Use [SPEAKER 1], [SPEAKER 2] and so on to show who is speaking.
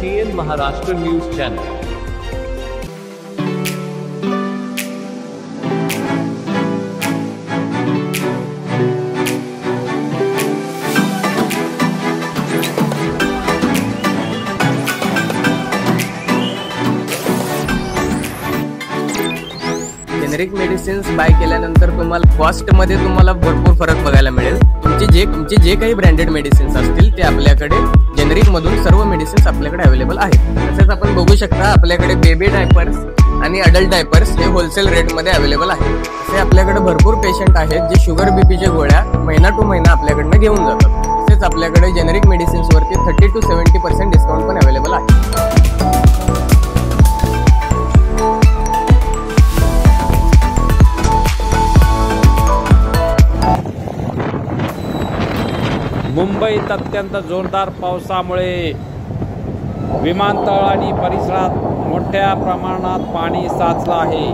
[SPEAKER 1] TN Maharashtra news channel.
[SPEAKER 2] Generic medicines buy केल्यानंतर तुम्हाला कॉस्टमध्ये तुम्हाला भरपूर फरक बघायला मिळेल। तुमचे जे काही ब्रँडेड मेडिसिन्स असतील ते आपल्याकडे जेनेरिकमधून सर्व मेडिसिन्स आपल्याकडे अवेलेबल आहेत। तसेच आपण बघू शकता आपल्याकडे बेबी डायपर्स आणि अडल्ट डायपर्स हे होलसेल रेटमध्ये अवेलेबल आहेत। असे आपल्याकडे भरपूर पेशंट आहेत जे शुगर बीपीच्या गोळ्या महिना टू महिना आपल्याकडनं घेऊन जातात। तसेच आपल्याकडे जेनेरिक मेडिसिन्सवरती 30 to 70% डिस्काउंट पण अवेलेबल आहे।
[SPEAKER 3] मुंबईत अत्यंत जोरदार पावसामुळे विमानतळ आणि परिसरात मोठ्या प्रमाणात पाणी साचलं आहे।